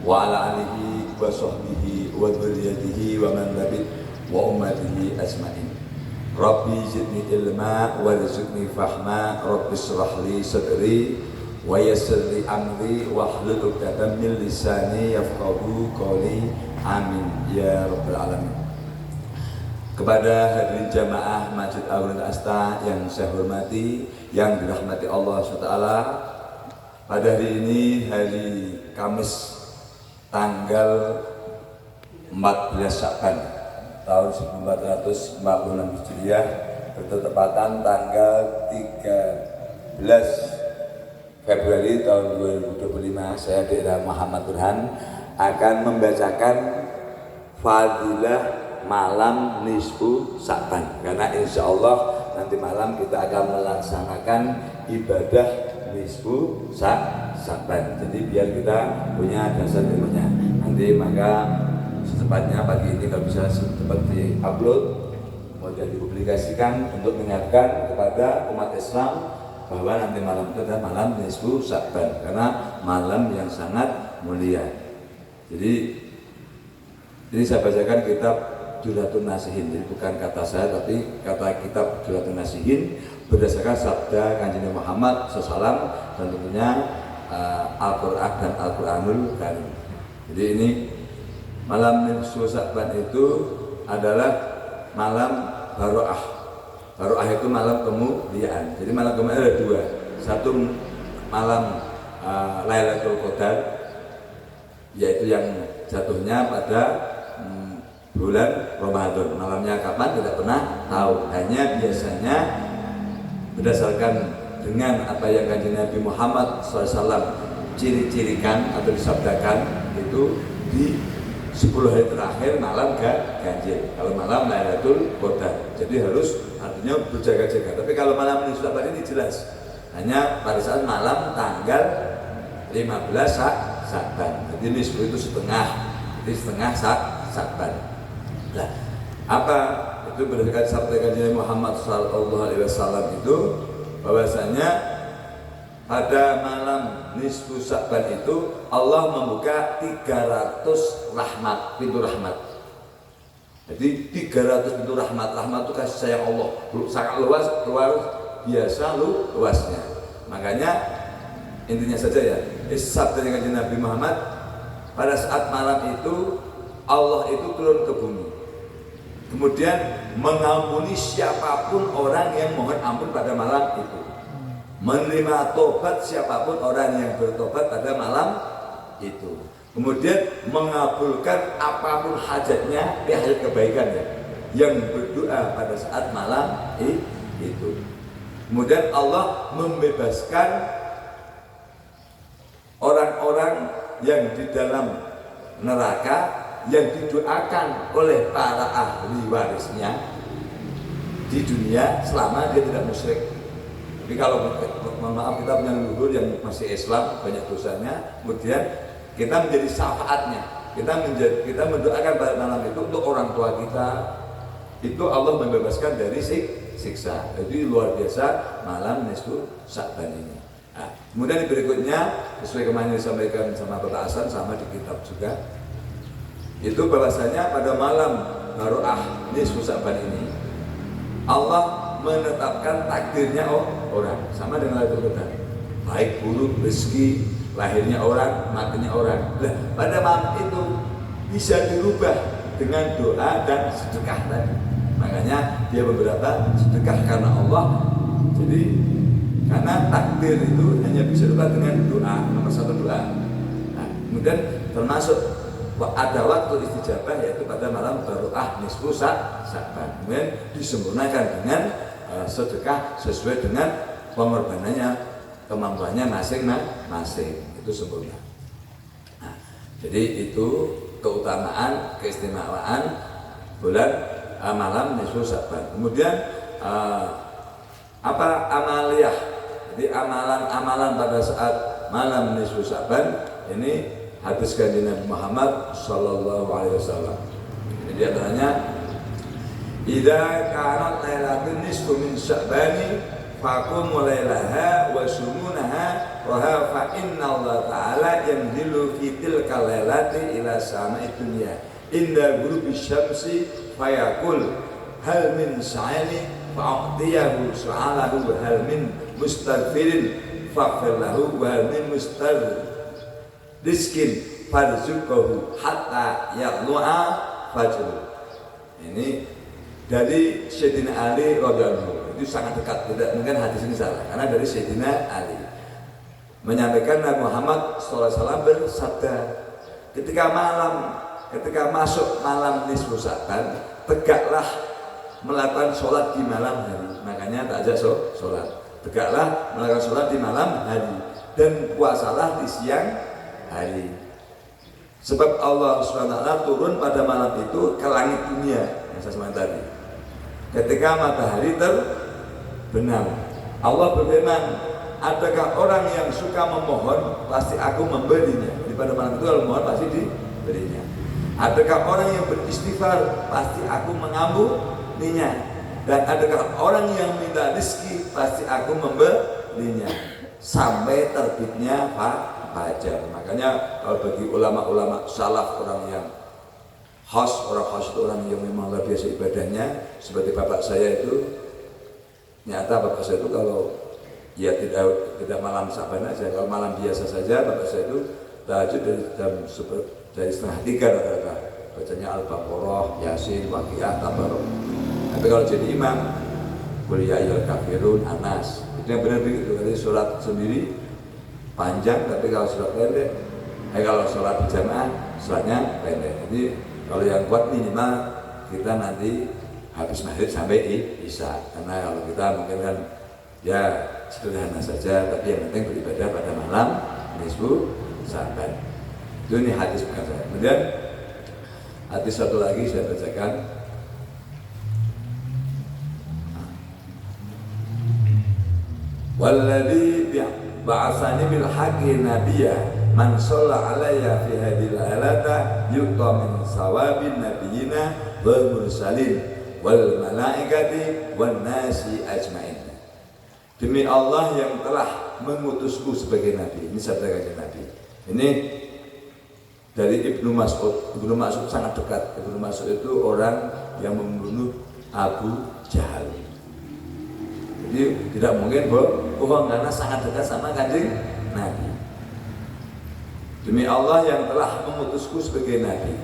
wa ala alihi wa sahbihi wa dzurriyyatihi wa man labid wa ummatihi ajmain. Rabbi zidni ilma warzuqni fahma, Rabbi shrah li sadri wa yassir li amri wahlul 'uqdatam min lisani yafqahu qawli. Amin ya rabbal alamin. Kepada hadirin jamaah Masjid Al-Nurul Asta yang saya hormati, yang dirahmati Allah SWT, pada hari ini hari Kamis tanggal 14 Sya'ban tahun 1446 Hijriah, bertepatan tanggal 13 Februari tahun 2025, saya Dr. Muhammad Burhan akan membacakan fadilah malam nisfu Sya'ban, karena insya Allah nanti malam kita akan melaksanakan ibadah nisfu Sya'ban. Jadi biar kita punya dasar ilmunya. Nanti maka secepatnya pagi ini kalau bisa cepat di-upload, kemudian dipublikasikan untuk mengingatkan kepada umat Islam bahwa nanti malam itu adalah malam nisfu Sya'ban, karena malam yang sangat mulia. Jadi ini saya bacakan kitab Duratun Nasihin, jadi bukan kata saya tapi kata kitab Duratun Nasihin berdasarkan sabda Kanjeng Muhammad SAW dan tentunya Al-Quran dan Al-Quranul Karim. Jadi ini malam nisfu Sya'ban itu adalah malam baroah. Baroah itu malam kemuliaan. Jadi malam kemuliaan ada dua. Satu malam Lailatul Qadar, yaitu yang jatuhnya pada bulan Ramadan. Malamnya kapan tidak pernah tahu. Hanya biasanya berdasarkan dengan apa yang Kanjeng Nabi Muhammad SAW ciri-cirikan atau disabdakan, itu di 10 hari terakhir malam ganjil. Kalau malam Lailatul Qadar, jadi harus artinya berjaga-jaga. Tapi kalau malam nisfu Sya'ban ini jelas hanya pada saat malam tanggal 15 Sya'ban. Jadi nisfu itu setengah, jadi setengah Sya'ban. Nah, apa itu berdasarkan sabda Kanjeng Muhammad SAW itu bahwasanya pada malam nisfu Sya'ban itu Allah membuka 300 rahmat, pintu rahmat. Jadi 300 pintu rahmat. Rahmat itu kasih sayang Allah sangat luas biasa luasnya. Makanya intinya saja ya, sabda Kanjeng Nabi Muhammad, pada saat malam itu Allah itu turun ke bumi, kemudian mengampuni siapapun orang yang mohon ampun pada malam itu, menerima tobat siapapun orang yang bertobat pada malam itu, kemudian mengabulkan apapun hajatnya, hajat kebaikan ya, yang berdoa pada saat malam itu. Kemudian Allah membebaskan orang-orang yang di dalam neraka yang didoakan oleh para ahli warisnya di dunia selama dia tidak musyrik. Tapi kalau maaf kita punya leluhur yang masih Islam, banyak dosanya, kemudian kita menjadi syafaatnya, kita mendoakan pada malam itu untuk orang tua kita, itu Allah membebaskan dari siksa. Jadi luar biasa malam nisfu Sya'ban ini. Nah, kemudian berikutnya sesuai kemarin disampaikan sama Bapak Hasan sama di kitab juga, itu bahwasanya pada malam baroah nisfu Sya'ban ini Allah menetapkan takdirnya orang, sama dengan Lailatul Qadar, baik buruk rezeki, lahirnya orang, matinya orang. Nah, pada malam itu bisa dirubah dengan doa dan sedekah tadi. Makanya dia beberapa sedekah karena Allah. Jadi karena takdir itu hanya bisa dirubah dengan doa, nomor satu doa. Nah, kemudian termasuk ada waktu istijabah, yaitu pada malam baroah nisfu Sya'ban. Kemudian disempurnakan dengan sedekah sesuai dengan pengorbanannya, kemampuannya masing-masing, itu sempurna. Nah, jadi itu keutamaan, keistimewaan bulan malam nisfu Sya'ban. Kemudian apa amaliyah? Jadi amalan-amalan pada saat malam nisfu Sya'ban ini hadis Kanjeng Nabi Muhammad sallallahu alaihi wasallam. Jadi antaranya idza kanat lailatul nisfu min Sya'bani faqumu lailaha wa sumunaha roha fa inna Allah ta'ala yanzilu fi tilka lailati ila sama'i dunya inda ghurubi syamsi fayaqul hal min sa'ili fa'u'tiyahu su'alahu hal min mustaghfirin faghfir lahu wa hal min rizkin farzuqahu hatta yaqlu'a fajr. Ini dari Sayyidina Ali radhiyallahu anhu, itu sangat dekat, tidak mungkin hadis ini salah karena dari Sayyidina Ali menyampaikan Nabi Muhammad SAW bersabda, ketika masuk malam nisfu Sa'ban, tegaklah melakukan sholat di malam hari. Makanya tak ajak sholat, tegaklah melakukan sholat di malam hari dan puasalah di siang hari. Sebab Allah SWT turun pada malam itu ke langit dunia yang saya sebutkan tadi. Ketika matahari terbenam, Allah berfirman, adakah orang yang suka memohon, pasti aku memberinya. Di pada malam itu kalau memohon pasti diberinya. Adakah orang yang beristighfar, pasti aku mengampuninya. Dan adakah orang yang minta rezeki, pasti aku memberinya. Sampai terbitnya fajar. Makanya kalau bagi ulama-ulama salaf, orang yang orang khas itu orang yang memang luar biasa ibadahnya, seperti bapak saya itu, nyata bapak saya itu kalau ya tidak malam Sa'ban aja, kalau malam biasa saja bapak saya itu tahajud dari setengah 3 rata-rata, bacanya Al-Baqarah, Yasin, Waqiah, Tabarok. Tapi kalau jadi imam, kuliah ya kafirun, Anas, itu yang benar begitu. Jadi sholat sendiri panjang, tapi kalau sholat pendek, kalau sholat berjamaah sholatnya pendek. Jadi kalau yang kuat minimal kita nanti habis maghrib sampai isya. Karena kalau kita mungkin kan ya sederhana saja, tapi yang penting beribadah pada malam nisfu Sa'ban. Itu ini hadis bukan saya. Kemudian hadis satu lagi saya bacakan. Walladzi ba'asani bil haqqi nabiyya man shalla alayya fi hadhil lailata yu'ta min sawabin nabiyina wal mursalin wal malaikati wan nasi ajmain. Demi Allah yang telah mengutusku sebagai nabi. Ini sabda kanjeng Nabi. Ini dari Ibnu Mas'ud. Ibnu Mas'ud sangat dekat. Ibnu Mas'ud itu orang yang membunuh Abu Jahal. Jadi tidak mungkin bohong karena sangat dekat sama kanjeng Nabi. Demi Allah yang telah mengutusku sebagai Nabi,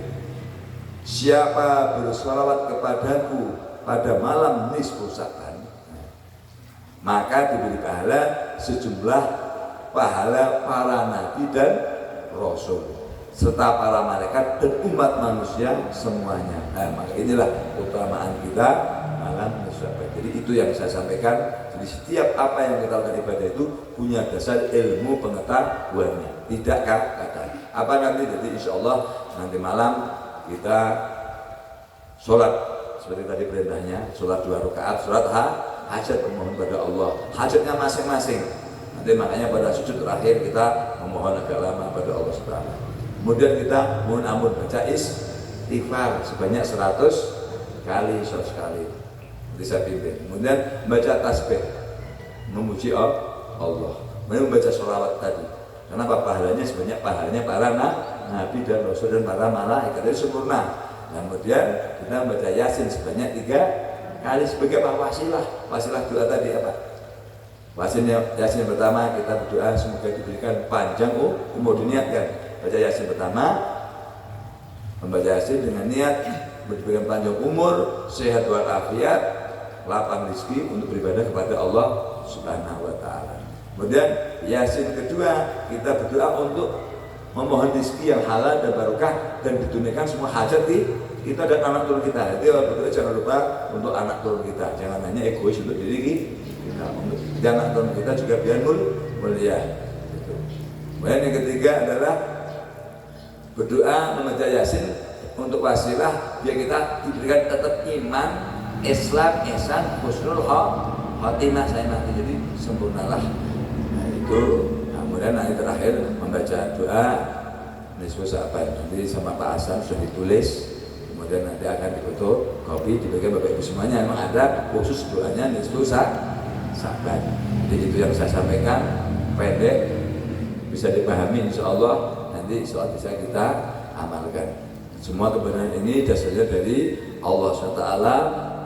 siapa bersolawat kepadaku pada malam nisfu Sa'ban, maka diberi pahala sejumlah pahala para nabi dan rasul serta para malaikat dan umat manusia semuanya. Maka inilah keutamaan kita malam nisfu Sa'ban. Jadi itu yang saya sampaikan. Jadi setiap apa yang kita lakukan ibadah itu punya dasar ilmu pengetahuannya, tidak kata. Apa nanti? Jadi insya Allah nanti malam kita sholat seperti tadi perintahnya, sholat 2 rakaat, sholat hajat, memohon pada Allah hajatnya masing-masing. Nanti makanya pada sujud terakhir kita memohon agak lama pada Allah Subhanahu. Kemudian kita mohon ampun, baca istighfar sebanyak 100 kali, 100 kali. Bisa pimpin. Kemudian baca tasbih, memuji Allah. Kemudian membaca sholawat tadi. Kenapa? Pahalanya sebanyak pahalanya para nabi dan rasul dan para malaikat, itu sempurna. Kemudian kita membaca Yasin sebanyak 3 kali sebagai wasilah. Wasilah doa tadi apa? Yasin yang pertama kita berdoa semoga diberikan panjang umur, diniatkan. Baca Yasin pertama, membaca Yasin dengan niat diberikan panjang umur, sehat walafiat, lapang rezeki untuk beribadah kepada Allah Subhanahu wa taala. Kemudian Yasin kedua kita berdoa untuk memohon rezeki yang halal dan barokah dan ditunaikan semua hajat kita dan anak turun kita. Jadi berdoa jangan lupa untuk anak turun kita, jangan hanya egois untuk diri kita, untuk anak turun kita juga biar mulia. Gitu. Kemudian yang ketiga adalah berdoa membaca Yasin untuk wasilah biar kita diberikan tetap iman, Islam, ihsan, husnul khotimah saya nanti jadi sempurnalah. Nah itu, kemudian nanti terakhir membaca doa nisfu Sa'ban. Nanti sama Pak Hasan sudah ditulis, kemudian nanti akan difoto, kopi, dibagikan Bapak Ibu semuanya. Memang ada khusus doanya nisfu Sa'ban. Sa'ban. Jadi itu yang saya sampaikan, pendek, bisa dipahami insya Allah, nanti insya Allah bisa kita amalkan. Semua kebenaran ini dasarnya dari Allah SWT,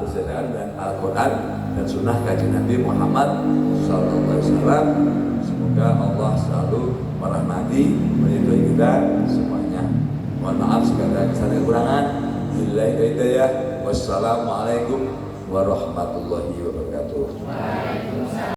berdasarkan dan Al-Quran dan Sunnah Kanjeng Nabi Muhammad SAW. Semoga Allah selalu merahmati, meridhoi kita semuanya. Mohon maaf segala kesalahan kekurangan. Billahi hidayah. Wassalamualaikum warahmatullahi wabarakatuh.